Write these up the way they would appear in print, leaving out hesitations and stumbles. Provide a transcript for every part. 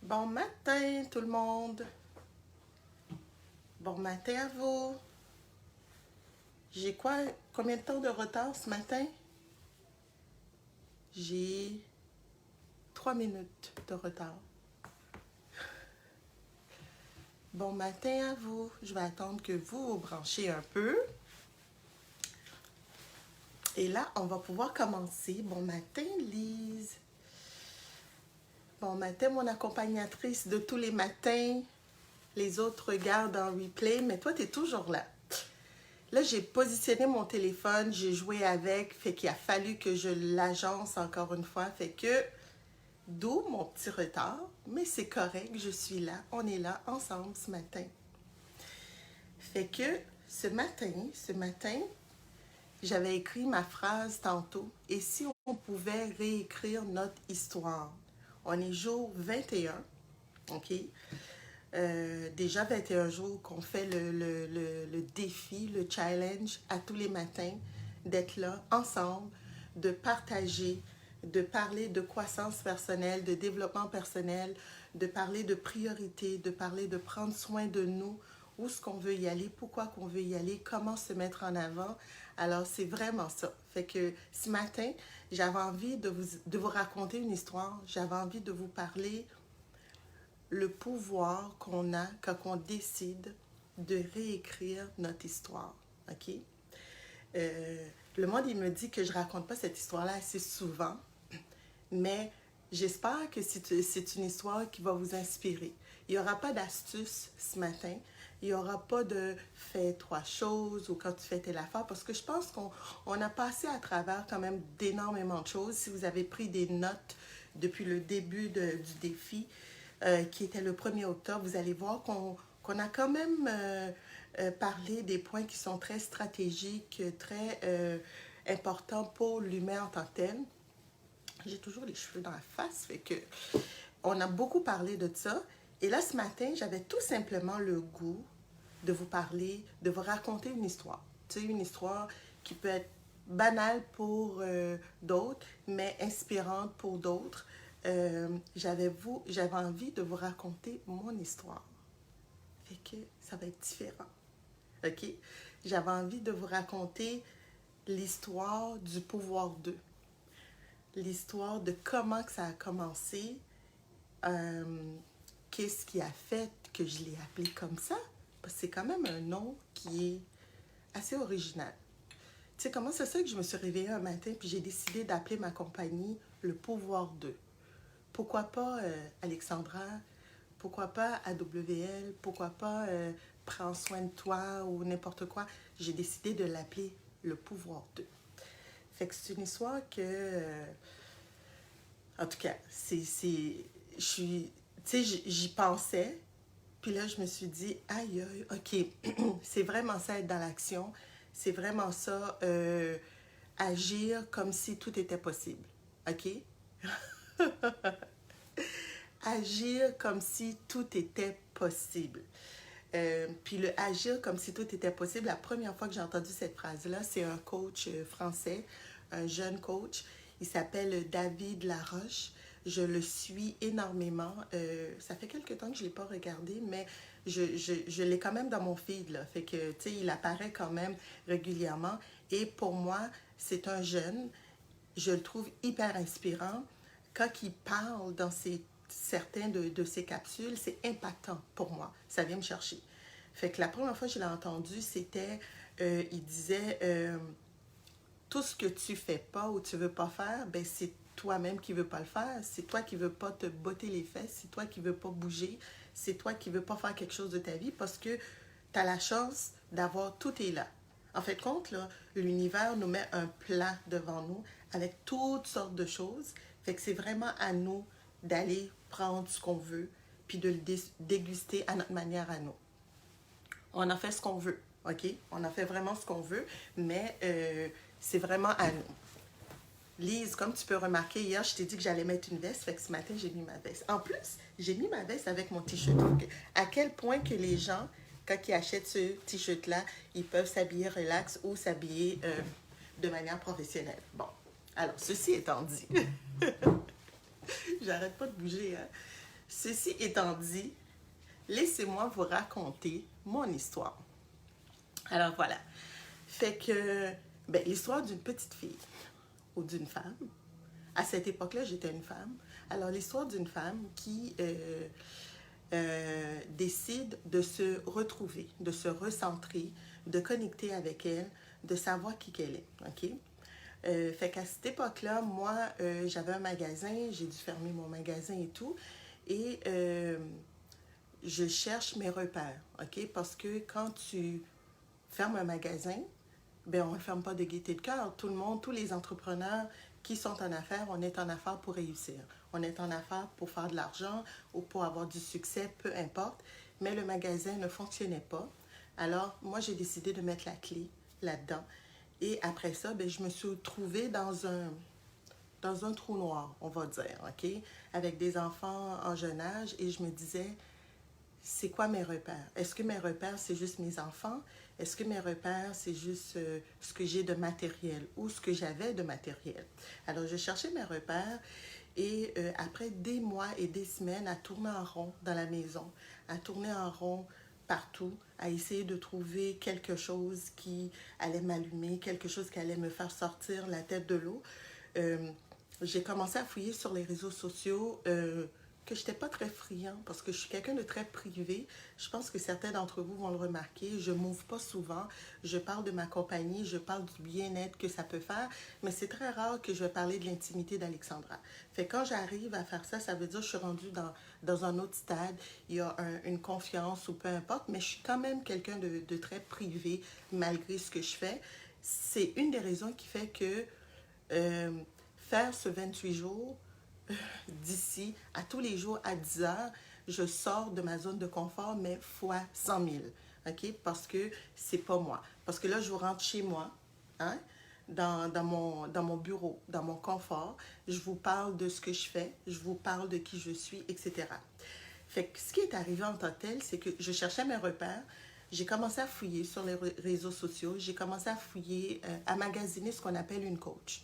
Bon matin tout le monde. Bon matin à vous. J'ai combien de temps de retard ce matin? J'ai 3 minutes de retard. Bon matin à vous. Je vais attendre que vous vous branchez un peu. Et là, on va pouvoir commencer. Bon matin, Lise. Bon matin, mon accompagnatrice de tous les matins. Les autres regardent en replay, mais toi, tu es toujours là. Là, j'ai positionné mon téléphone, j'ai joué avec, fait qu'il a fallu que je l'agence encore une fois, fait que d'où mon petit retard, mais c'est correct, je suis là, on est là ensemble ce matin. Fait que ce matin, j'avais écrit ma phrase tantôt, et si on pouvait réécrire notre histoire? On est jour 21, ok? Déjà 21 jours qu'on fait le défi, le challenge à tous les matins, d'être là ensemble, de partager, de parler de croissance personnelle, de développement personnel, de parler de priorité, de parler de prendre soin de nous, où est-ce qu'on veut y aller, pourquoi qu'on veut y aller, comment se mettre en avant. Alors, c'est vraiment ça. Fait que ce matin, j'avais envie de vous raconter une histoire, j'avais envie de vous parler le pouvoir qu'on a quand on décide de réécrire notre histoire. OK? Le monde, il me dit que je raconte pas cette histoire-là assez souvent, mais j'espère que c'est une histoire qui va vous inspirer. Il n'y aura pas d'astuce ce matin. Il n'y aura pas de fais 3 choses ou quand tu fais telle affaire, parce que je pense qu'on a passé à travers quand même d'énormément de choses. Si vous avez pris des notes depuis le début du défi, qui était le 1er octobre, vous allez voir qu'on a quand même parlé des points qui sont très stratégiques, très importants pour l'humain en tant que tel. J'ai toujours les cheveux dans la face, fait que on a beaucoup parlé de ça. Et là, ce matin, j'avais tout simplement le goût de vous parler, de vous raconter une histoire. Tu sais, une histoire qui peut être banale pour d'autres, mais inspirante pour d'autres. J'avais envie de vous raconter mon histoire. Fait que ça va être différent. OK? J'avais envie de vous raconter l'histoire du pouvoir 2. L'histoire de comment que ça a commencé. Euh, Qu'est-ce qui a fait que je l'ai appelé comme ça? Parce que c'est quand même un nom qui est assez original. Tu sais, comment c'est ça que je me suis réveillée un matin puis j'ai décidé d'appeler ma compagnie le pouvoir 2. Pourquoi pas Alexandra? Pourquoi pas AWL? Pourquoi pas Prends soin de toi ou n'importe quoi? J'ai décidé de l'appeler le pouvoir 2. Fait que c'est une histoire que, en tout cas, je suis, tu sais, j'y pensais, puis là, je me suis dit, aïe, aïe, ok, c'est vraiment ça être dans l'action, c'est vraiment ça, agir comme si tout était possible, ok? Agir comme si tout était possible. Puis le agir comme si tout était possible, la première fois que j'ai entendu cette phrase-là, c'est un coach français, un jeune coach. Il s'appelle David Laroche. Je le suis énormément. Ça fait quelques temps que je ne l'ai pas regardé, mais je l'ai quand même dans mon feed, là. Fait que, tu sais, il apparaît quand même régulièrement. Et pour moi, c'est un jeune. Je le trouve hyper inspirant. Quand il parle dans certains de ses capsules, c'est impactant pour moi. Ça vient me chercher. Fait que la première fois que je l'ai entendu, c'était, il disait, tout ce que tu fais pas ou tu veux pas faire, ben c'est toi-même qui veux pas le faire. C'est toi qui veux pas te botter les fesses. C'est toi qui veux pas bouger. C'est toi qui veux pas faire quelque chose de ta vie parce que tu as la chance d'avoir tout est là. En fait, compte, là, l'univers nous met un plat devant nous avec toutes sortes de choses. Fait que c'est vraiment à nous d'aller prendre ce qu'on veut puis de le déguster à notre manière à nous. On en fait ce qu'on veut, OK? On en fait vraiment ce qu'on veut, mais c'est vraiment à nous. Lise, comme tu peux remarquer, hier, je t'ai dit que j'allais mettre une veste, fait que ce matin, j'ai mis ma veste. En plus, j'ai mis ma veste avec mon t-shirt. À quel point que les gens, quand ils achètent ce t-shirt-là, ils peuvent s'habiller relax ou s'habiller de manière professionnelle. Bon, alors, ceci étant dit, j'arrête pas de bouger, hein? Ceci étant dit, laissez-moi vous raconter mon histoire. Alors voilà. Fait que, ben, l'histoire d'une petite fille ou d'une femme. À cette époque-là, j'étais une femme. Alors, l'histoire d'une femme qui décide de se retrouver, de se recentrer, de connecter avec elle, de savoir qui qu'elle est. OK? Fait qu'à cette époque-là, moi, j'avais un magasin, j'ai dû fermer mon magasin et tout. Et je cherche mes repères, OK? Parce que quand tu fermes un magasin, ben on ne ferme pas de gaieté de cœur. Tout le monde, tous les entrepreneurs qui sont en affaires, on est en affaires pour réussir. On est en affaires pour faire de l'argent ou pour avoir du succès, peu importe. Mais le magasin ne fonctionnait pas. Alors, moi, j'ai décidé de mettre la clé là-dedans. Et après ça, ben, je me suis trouvée dans un trou noir, on va dire, OK? Avec des enfants en jeune âge. Et je me disais, c'est quoi mes repères? Est-ce que mes repères, c'est juste mes enfants? Est-ce que mes repères, c'est juste ce que j'ai de matériel ou ce que j'avais de matériel? Alors, je cherchais mes repères et après des mois et des semaines à tourner en rond dans la maison, à tourner en rond partout, à essayer de trouver quelque chose qui allait m'allumer, quelque chose qui allait me faire sortir la tête de l'eau, euh, j'ai commencé à fouiller sur les réseaux sociaux que je n'étais pas très friand parce que je suis quelqu'un de très privé. Je pense que certains d'entre vous vont le remarquer. Je ne m'ouvre pas souvent. Je parle de ma compagnie, je parle du bien-être que ça peut faire, mais c'est très rare que je vais parler de l'intimité d'Alexandra. Fait quand j'arrive à faire ça, ça veut dire que je suis rendue dans un autre stade. Il y a une confiance ou peu importe, mais je suis quand même quelqu'un de très privé malgré ce que je fais. C'est une des raisons qui fait que euh, faire ce 28 jours d'ici à tous les jours à 10 heures, je sors de ma zone de confort, mais fois 100 000. OK? Parce que c'est pas moi. Parce que là, je rentre chez moi, hein? Dans mon bureau, dans mon confort. Je vous parle de ce que je fais, je vous parle de qui je suis, etc. Fait que ce qui est arrivé en tant que tel, c'est que je cherchais mes repères. J'ai commencé à fouiller sur les réseaux sociaux. J'ai commencé à fouiller, à magasiner ce qu'on appelle une coach.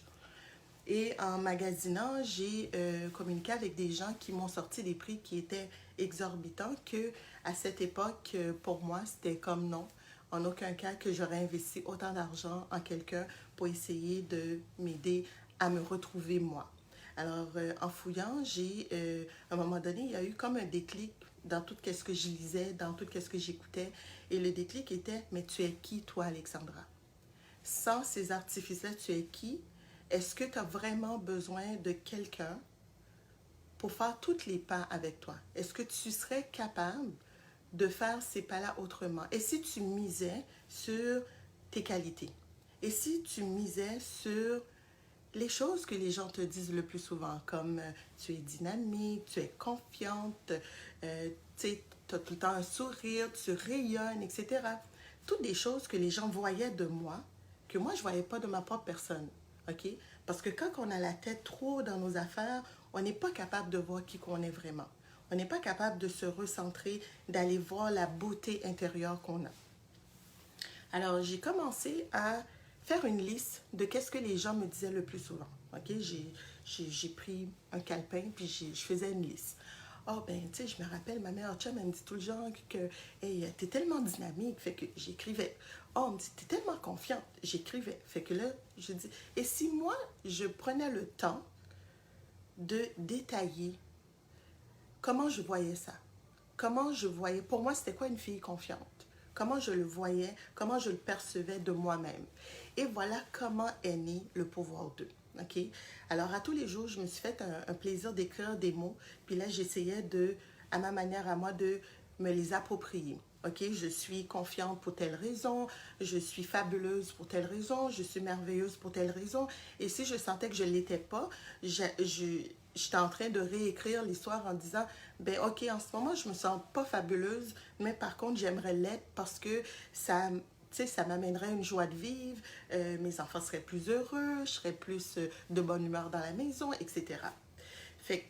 Et en magasinant, j'ai communiqué avec des gens qui m'ont sorti des prix qui étaient exorbitants que à cette époque, pour moi, c'était comme non. En aucun cas que j'aurais investi autant d'argent en quelqu'un pour essayer de m'aider à me retrouver moi. Alors, en fouillant, à un moment donné, il y a eu comme un déclic dans tout ce que je lisais, dans tout ce que j'écoutais. Et le déclic était, mais tu es qui, toi, Alexandra? Sans ces artifices-là, tu es qui? Est-ce que tu as vraiment besoin de quelqu'un pour faire tous les pas avec toi? Est-ce que tu serais capable de faire ces pas-là autrement? Et si tu misais sur tes qualités? Et si tu misais sur les choses que les gens te disent le plus souvent, comme tu es dynamique, tu es confiante, tu as tout le temps un sourire, tu rayonnes, etc. Toutes des choses que les gens voyaient de moi, que moi, je ne voyais pas de ma propre personne. OK? Parce que quand on a la tête trop dans nos affaires, on n'est pas capable de voir qui qu'on est vraiment. On n'est pas capable de se recentrer, d'aller voir la beauté intérieure qu'on a. Alors, j'ai commencé à faire une liste de qu'est-ce que les gens me disaient le plus souvent. OK? J'ai pris un calepin, puis je faisais une liste. Oh, ben, tu sais, je me rappelle, ma mère chum, elle me dit tout le genre que, hey, t'es tellement dynamique, fait que j'écrivais. Oh, elle me dit, t'es tellement confiante, j'écrivais. Fait que là, je dis, et si moi, je prenais le temps de détailler comment je voyais ça? Comment je voyais, pour moi, c'était quoi une fille confiante? Comment je le voyais, comment je le percevais de moi-même. Et voilà comment est né le pouvoir 2. OK? Alors, à tous les jours, je me suis fait un plaisir d'écrire des mots. Puis là, j'essayais de, à ma manière à moi, de me les approprier. OK? Je suis confiante pour telle raison, je suis fabuleuse pour telle raison, je suis merveilleuse pour telle raison. Et si je sentais que je ne l'étais pas, j'étais en train de réécrire l'histoire en disant, ben ok, en ce moment, je me sens pas fabuleuse, mais par contre, j'aimerais l'être parce que ça, tu sais, ça m'amènerait une joie de vivre, mes enfants seraient plus heureux, je serais plus de bonne humeur dans la maison, etc. Fait que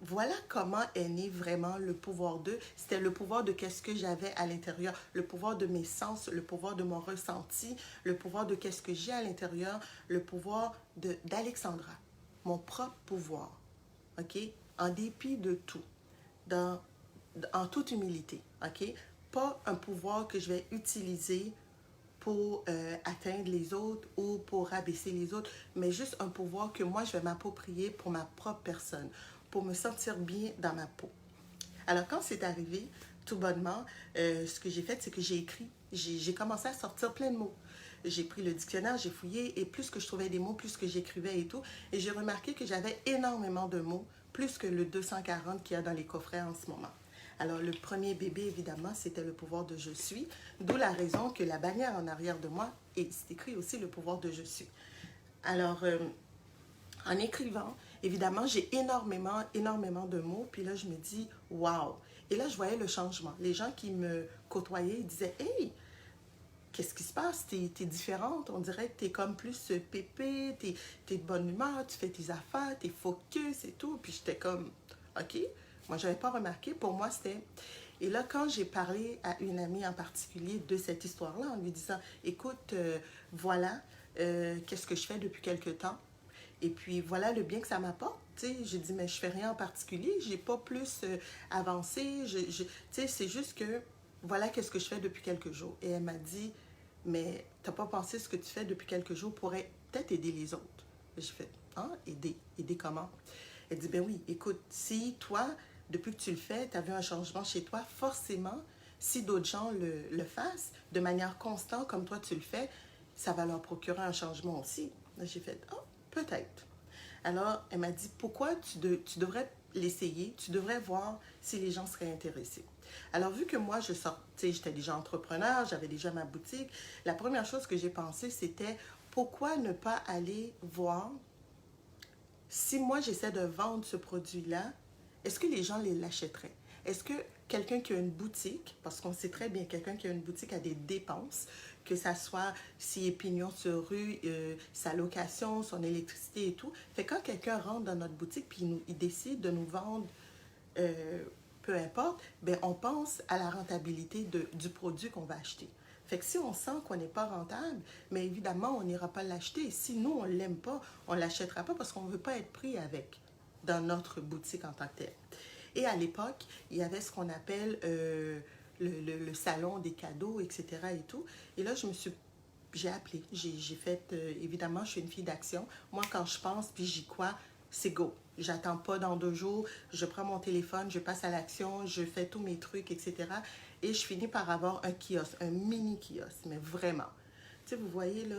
voilà comment est né vraiment le pouvoir 2. C'était le pouvoir de qu'est-ce que j'avais à l'intérieur, le pouvoir de mes sens, le pouvoir de mon ressenti, le pouvoir de qu'est-ce que j'ai à l'intérieur, le pouvoir d'Alexandra, mon propre pouvoir. OK? En dépit de tout. en toute humilité, ok? Pas un pouvoir que je vais utiliser pour atteindre les autres ou pour rabaisser les autres, mais juste un pouvoir que moi, je vais m'approprier pour ma propre personne, pour me sentir bien dans ma peau. Alors, quand c'est arrivé, tout bonnement, ce que j'ai fait, c'est que j'ai écrit. J'ai commencé à sortir plein de mots. J'ai pris le dictionnaire, j'ai fouillé, et plus que je trouvais des mots, plus que j'écrivais et tout. Et j'ai remarqué que j'avais énormément de mots, plus que le 240 qu'il y a dans les coffrets en ce moment. Alors, le premier bébé, évidemment, c'était le pouvoir de je suis, d'où la raison que la bannière en arrière de moi, et c'est écrit aussi le pouvoir de je suis. Alors, en écrivant, évidemment, j'ai énormément de mots. Puis là, je me dis, waouh! Et là, je voyais le changement. Les gens qui me côtoyaient, ils disaient, hey, qu'est-ce qui se passe? T'es différente. On dirait que t'es comme plus pépé, t'es de bonne humeur, tu fais tes affaires, t'es focus et tout. Puis j'étais comme, OK. Moi, je n'avais pas remarqué. Pour moi, c'était... Et là, quand j'ai parlé à une amie en particulier de cette histoire-là, en lui disant, écoute, voilà, qu'est-ce que je fais depuis quelque temps. Et puis voilà le bien que ça m'apporte. J'ai dit, mais je fais rien en particulier, j'ai pas plus avancé. C'est juste que voilà qu'est-ce que je fais depuis quelques jours. Et elle m'a dit, mais t'as pas pensé ce que tu fais depuis quelques jours pourrait peut-être aider les autres. J'ai fait, hein, aider. Aider comment? Elle dit, ben oui, écoute, si toi, depuis que tu le fais, tu as vu un changement chez toi, forcément, si d'autres gens le fassent de manière constante comme toi tu le fais, ça va leur procurer un changement aussi. J'ai fait, oh, peut-être. Alors, elle m'a dit, pourquoi tu devrais l'essayer, tu devrais voir si les gens seraient intéressés. Alors, vu que moi, j'étais déjà entrepreneur, j'avais déjà ma boutique, la première chose que j'ai pensé, c'était pourquoi ne pas aller voir si moi, j'essaie de vendre ce produit-là, est-ce que les gens l'achèteraient? Est-ce que quelqu'un qui a une boutique, parce qu'on sait très bien quelqu'un qui a une boutique a des dépenses, que ça soit s'il est pignon sur rue, sa location, son électricité et tout. Fait que quand quelqu'un rentre dans notre boutique puis il décide de nous vendre, euh, peu importe, ben on pense à la rentabilité du produit qu'on va acheter. Fait que si on sent qu'on n'est pas rentable, mais évidemment, on n'ira pas l'acheter. Si nous, on ne l'aime pas, on ne l'achètera pas parce qu'on ne veut pas être pris avec dans notre boutique en tant que telle. Et à l'époque, il y avait ce qu'on appelle le salon des cadeaux, etc. et tout. Et là, j'ai appelé. J'ai fait, évidemment, je suis une fille d'action. Moi, quand je pense puis j'y crois, c'est go. J'attends pas dans 2 jours. Je prends mon téléphone, je passe à l'action, je fais tous mes trucs, etc. Et je finis par avoir un kiosque, un mini kiosque, mais vraiment. Tu sais, vous voyez, là,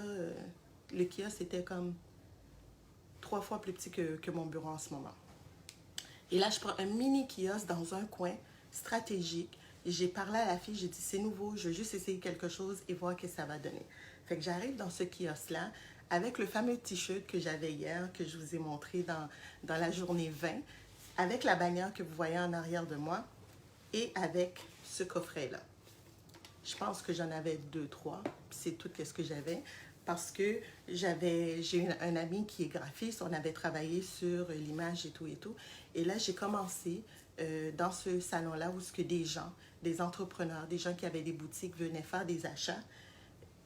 le kiosque était comme 3 fois plus petit que mon bureau en ce moment. Et là, je prends un mini kiosque dans un coin stratégique. J'ai parlé à la fille, j'ai dit, c'est nouveau, je veux juste essayer quelque chose et voir ce que ça va donner. Fait que j'arrive dans ce kiosque-là avec le fameux t-shirt que j'avais hier, que je vous ai montré dans la journée 20, avec la bannière que vous voyez en arrière de moi et avec ce coffret-là. Je pense que j'en avais 2, 3, c'est tout ce que j'avais parce que j'ai un ami qui est graphiste, on avait travaillé sur l'image et tout et tout. Et là, j'ai commencé dans ce salon-là où ce que des gens, des entrepreneurs, des gens qui avaient des boutiques venaient faire des achats.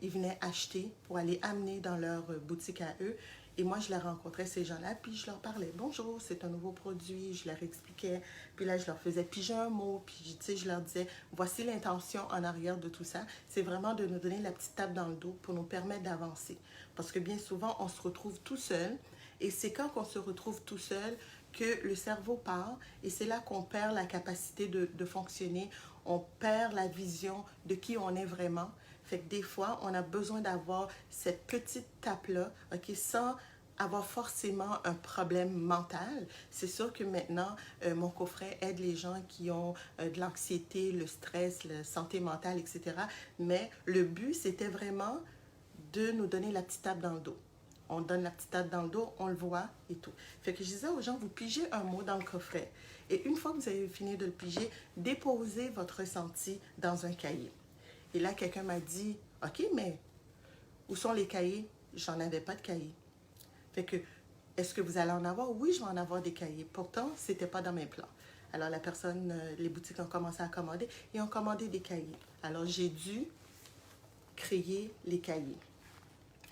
Ils venaient acheter pour aller amener dans leur boutique à eux. Et moi, je les rencontrais, ces gens-là, puis je leur parlais. Bonjour, c'est un nouveau produit, je leur expliquais. Puis là, je leur faisais piger un mot, puis je leur disais, voici l'intention en arrière de tout ça. C'est vraiment de nous donner la petite tape dans le dos pour nous permettre d'avancer. Parce que bien souvent, on se retrouve tout seul. Et c'est quand on se retrouve tout seul que le cerveau part. Et c'est là qu'on perd la capacité de fonctionner. On perd la vision de qui on est vraiment. Fait que des fois, on a besoin d'avoir cette petite tape-là, ok, sans avoir forcément un problème mental. C'est sûr que maintenant, mon coffret aide les gens qui ont de l'anxiété, le stress, la santé mentale, etc. Mais le but, c'était vraiment de nous donner la petite tape dans le dos. On donne la petite tape dans le dos, on le voit et tout. Fait que je disais aux gens, vous pigez un mot dans le coffret. Et une fois que vous avez fini de le piger, déposez votre ressenti dans un cahier. Et là, quelqu'un m'a dit, OK, mais où sont les cahiers? J'en avais pas de cahiers. Fait que, est-ce que vous allez en avoir? Oui, je vais en avoir des cahiers. Pourtant, c'était pas dans mes plans. Alors, la personne, les boutiques ont commencé à commander et ont commandé des cahiers. Alors, j'ai dû créer les cahiers,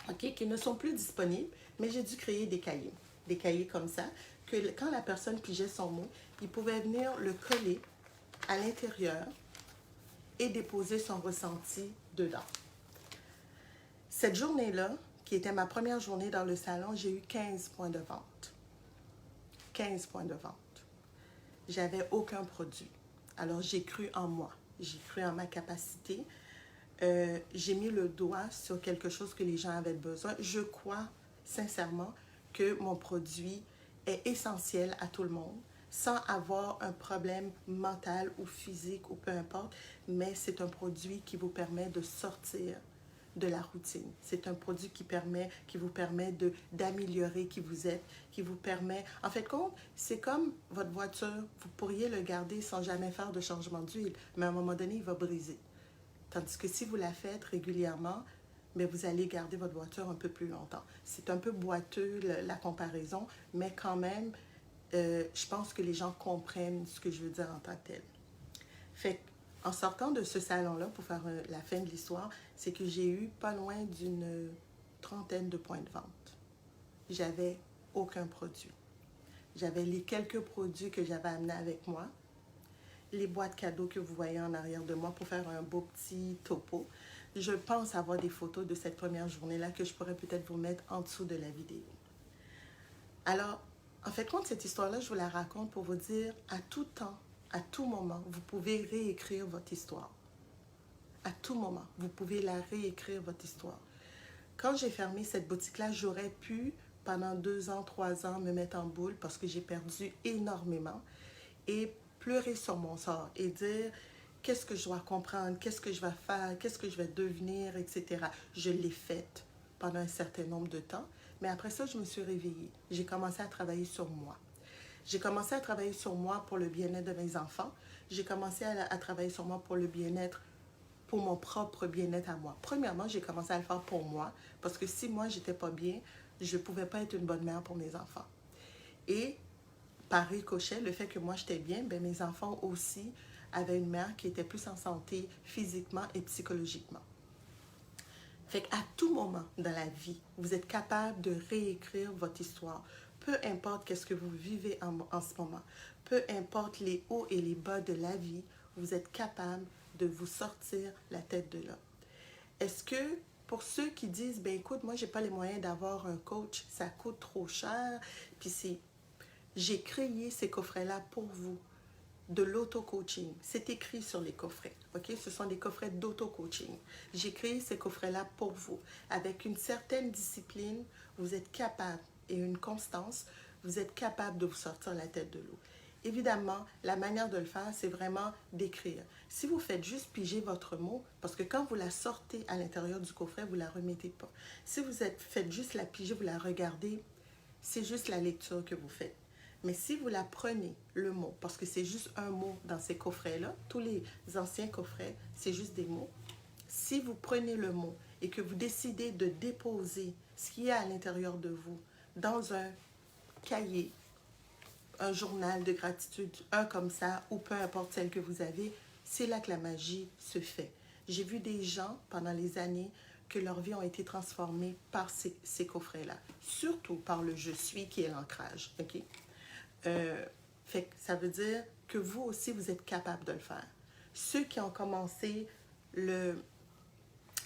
OK, qui ne sont plus disponibles, mais j'ai dû créer des cahiers comme ça. que quand la personne pigeait son mot, il pouvait venir le coller à l'intérieur et déposer son ressenti dedans. Cette journée-là, qui était ma première journée dans le salon, j'ai eu 15 points de vente. 15 points de vente. J'avais aucun produit. Alors, j'ai cru en moi. J'ai cru en ma capacité. J'ai mis le doigt sur quelque chose que les gens avaient besoin. Je crois sincèrement que mon produit est essentiel à tout le monde, sans avoir un problème mental ou physique ou peu importe, mais c'est un produit qui vous permet de sortir de la routine. C'est un produit qui vous permet d'améliorer qui vous êtes, qui vous permet... En fait, c'est comme votre voiture, vous pourriez le garder sans jamais faire de changement d'huile, mais à un moment donné, il va briser. Tandis que si vous la faites régulièrement, mais vous allez garder votre voiture un peu plus longtemps. C'est un peu boiteux la comparaison, mais quand même, je pense que les gens comprennent ce que je veux dire en tant que tel. Fait en sortant de ce salon-là, pour faire la fin de l'histoire, c'est que j'ai eu pas loin d'une trentaine de points de vente. J'avais aucun produit. J'avais les quelques produits que j'avais amenés avec moi, les boîtes cadeaux que vous voyez en arrière de moi pour faire un beau petit topo. Je pense avoir des photos de cette première journée-là que je pourrais peut-être vous mettre en dessous de la vidéo. Alors, en fait, cette histoire-là, je vous la raconte pour vous dire, à tout temps, à tout moment, vous pouvez réécrire votre histoire. À tout moment, vous pouvez la réécrire, votre histoire. Quand j'ai fermé cette boutique-là, j'aurais pu, pendant 2 ans, 3 ans, me mettre en boule parce que j'ai perdu énormément et pleurer sur mon sort et dire qu'est-ce que je dois comprendre, qu'est-ce que je vais faire, qu'est-ce que je vais devenir, etc. Je l'ai faite pendant un certain nombre de temps, mais après ça, je me suis réveillée. J'ai commencé à travailler sur moi. J'ai commencé à travailler sur moi pour le bien-être de mes enfants. J'ai commencé à travailler sur moi pour le bien-être, pour mon propre bien-être à moi. Premièrement, j'ai commencé à le faire pour moi, parce que si moi, j'étais pas bien, je ne pouvais pas être une bonne mère pour mes enfants. Et par ricochet, le fait que moi, j'étais bien, ben, mes enfants aussi avaient une mère qui était plus en santé physiquement et psychologiquement. Fait qu'à tout moment dans la vie, vous êtes capable de réécrire votre histoire. Peu importe qu'est-ce que vous vivez en ce moment, peu importe les hauts et les bas de la vie, vous êtes capable de vous sortir la tête de là. Est-ce que pour ceux qui disent, ben écoute, moi j'ai pas les moyens d'avoir un coach, ça coûte trop cher, puis j'ai créé ces coffrets-là pour vous, de l'auto-coaching. C'est écrit sur les coffrets, ok? Ce sont des coffrets d'auto-coaching. J'ai créé ces coffrets-là pour vous. Avec une certaine discipline, vous êtes capable, et une constance, vous êtes capable de vous sortir la tête de l'eau. Évidemment, la manière de le faire, c'est vraiment d'écrire. Si vous faites juste piger votre mot, parce que quand vous la sortez à l'intérieur du coffret, vous ne la remettez pas. Si vous faites juste la piger, vous la regardez, c'est juste la lecture que vous faites. Mais si vous la prenez, le mot, parce que c'est juste un mot dans ces coffrets-là, tous les anciens coffrets, c'est juste des mots. Si vous prenez le mot et que vous décidez de déposer ce qui est à l'intérieur de vous dans un cahier, un journal de gratitude, un comme ça, ou peu importe celle que vous avez, c'est là que la magie se fait. J'ai vu des gens pendant les années que leur vie ont été transformées par ces coffrets-là, surtout par le « je suis » qui est l'ancrage, ok? Fait que ça veut dire que vous aussi, vous êtes capable de le faire. Ceux qui ont commencé le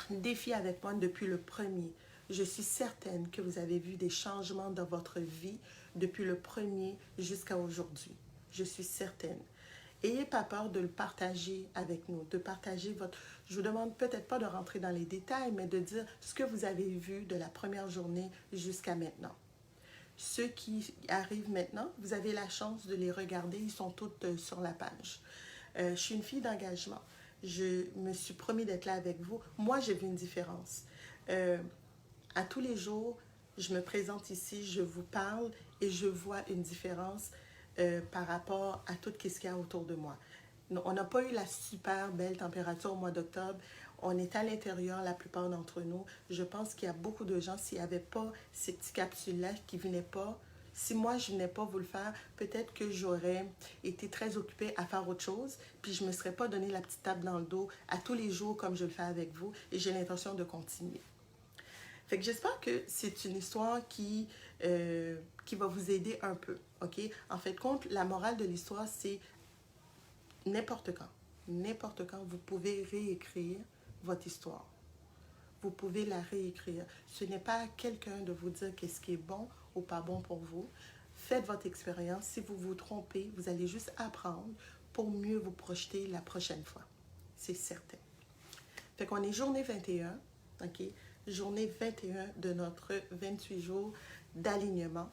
défi avec moi depuis le premier, je suis certaine que vous avez vu des changements dans votre vie depuis le premier jusqu'à aujourd'hui. Je suis certaine. Ayez pas peur de le partager avec nous, de partager votre... Je vous demande peut-être pas de rentrer dans les détails, mais de dire ce que vous avez vu de la première journée jusqu'à maintenant. Ceux qui arrivent maintenant, vous avez la chance de les regarder, ils sont tous sur la page. Je suis une fille d'engagement. Je me suis promis d'être là avec vous. Moi, j'ai vu une différence. À tous les jours, je me présente ici, je vous parle et je vois une différence par rapport à tout ce qu'il y a autour de moi. On n'a pas eu la super belle température au mois d'octobre. On est à l'intérieur, la plupart d'entre nous. Je pense qu'il y a beaucoup de gens, s'il n'y avait pas ces petites capsules-là qui ne venaient pas, si moi je ne venais pas vous le faire, peut-être que j'aurais été très occupée à faire autre chose, puis je ne me serais pas donné la petite tape dans le dos à tous les jours comme je le fais avec vous, et j'ai l'intention de continuer. Fait que j'espère que c'est une histoire qui qui va vous aider un peu, ok? En fait, compte, la morale de l'histoire, c'est n'importe quand, vous pouvez réécrire votre histoire. Vous pouvez la réécrire. Ce n'est pas à quelqu'un de vous dire qu'est-ce qui est bon ou pas bon pour vous. Faites votre expérience. Si vous vous trompez, vous allez juste apprendre pour mieux vous projeter la prochaine fois. C'est certain. Fait qu'on est journée 21, ok? Journée 21 de notre 28 jours d'alignement.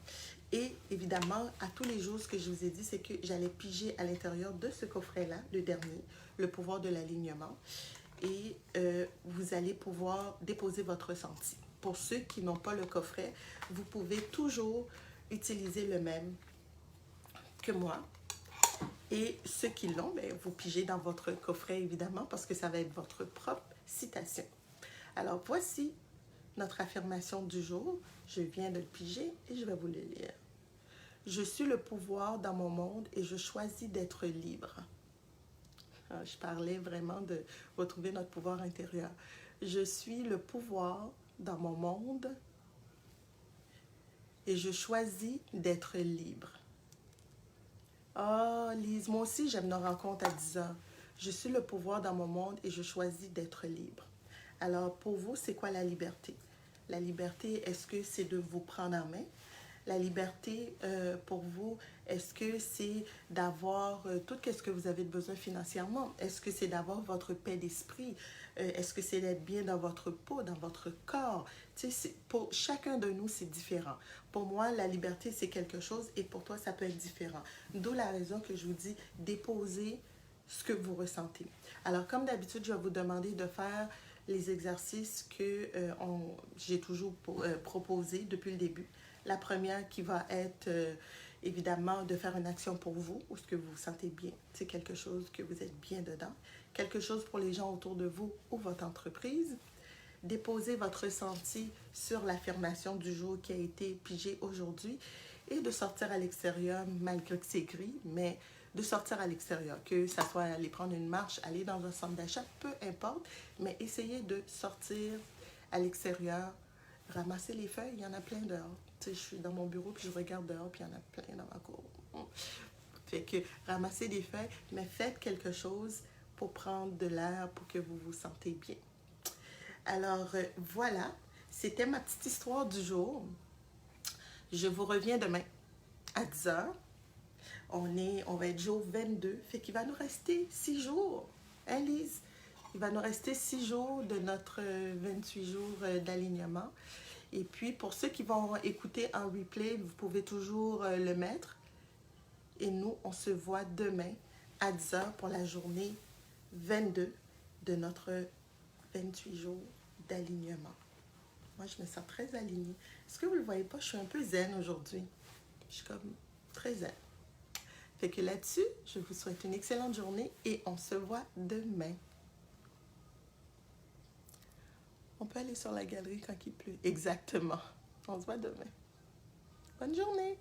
Et évidemment, à tous les jours, ce que je vous ai dit, c'est que j'allais piger à l'intérieur de ce coffret-là, le dernier, le pouvoir de l'alignement. Et vous allez pouvoir déposer votre ressenti. Pour ceux qui n'ont pas le coffret, vous pouvez toujours utiliser le même que moi. Et ceux qui l'ont, ben, vous pigez dans votre coffret, évidemment, parce que ça va être votre propre citation. Alors, voici notre affirmation du jour. Je viens de le piger et je vais vous le lire. Je suis le pouvoir dans mon monde et je choisis d'être libre. Je parlais vraiment de retrouver notre pouvoir intérieur. Je suis le pouvoir dans mon monde et je choisis d'être libre. Ah, Lise, moi aussi, j'aime nos rencontres à 10 heures. Je suis le pouvoir dans mon monde et je choisis d'être libre. Alors, pour vous, c'est quoi la liberté? La liberté, est-ce que c'est de vous prendre en main? La liberté, pour vous, est-ce que c'est d'avoir tout ce que vous avez besoin financièrement? Est-ce que c'est d'avoir votre paix d'esprit? Est-ce que c'est d'être bien dans votre peau, dans votre corps? Tu sais, pour chacun de nous, c'est différent. Pour moi, la liberté, c'est quelque chose et pour toi, ça peut être différent. D'où la raison que je vous dis, déposez ce que vous ressentez. Alors, comme d'habitude, je vais vous demander de faire les exercices que j'ai toujours proposés depuis le début. La première qui va être évidemment de faire une action pour vous ou ce que vous vous sentez bien. C'est quelque chose que vous êtes bien dedans. Quelque chose pour les gens autour de vous ou votre entreprise. Déposez votre ressenti sur l'affirmation du jour qui a été pigée aujourd'hui et de sortir à l'extérieur malgré que c'est gris, mais de sortir à l'extérieur, que ça soit aller prendre une marche, aller dans un centre d'achat, peu importe, mais essayez de sortir à l'extérieur, ramasser les feuilles, il y en a plein dehors. Tu sais, je suis dans mon bureau puis je regarde dehors puis il y en a plein dans ma cour. Fait que ramassez des feuilles, mais faites quelque chose pour prendre de l'air, pour que vous vous sentez bien. Alors voilà, c'était ma petite histoire du jour. Je vous reviens demain à 10 heures. On va être jour 22, fait qu'il va nous rester 6 jours. Hein, Lise? Il va nous rester 6 jours de notre 28 jours d'alignement. Et puis, pour ceux qui vont écouter en replay, vous pouvez toujours le mettre. Et nous, on se voit demain à 10 heures pour la journée 22 de notre 28 jours d'alignement. Moi, je me sens très alignée. Est-ce que vous ne le voyez pas? Je suis un peu zen aujourd'hui. Je suis comme très zen. Fait que là-dessus, je vous souhaite une excellente journée et on se voit demain. On peut aller sur la galerie quand il pleut. Exactement. On se voit demain. Bonne journée.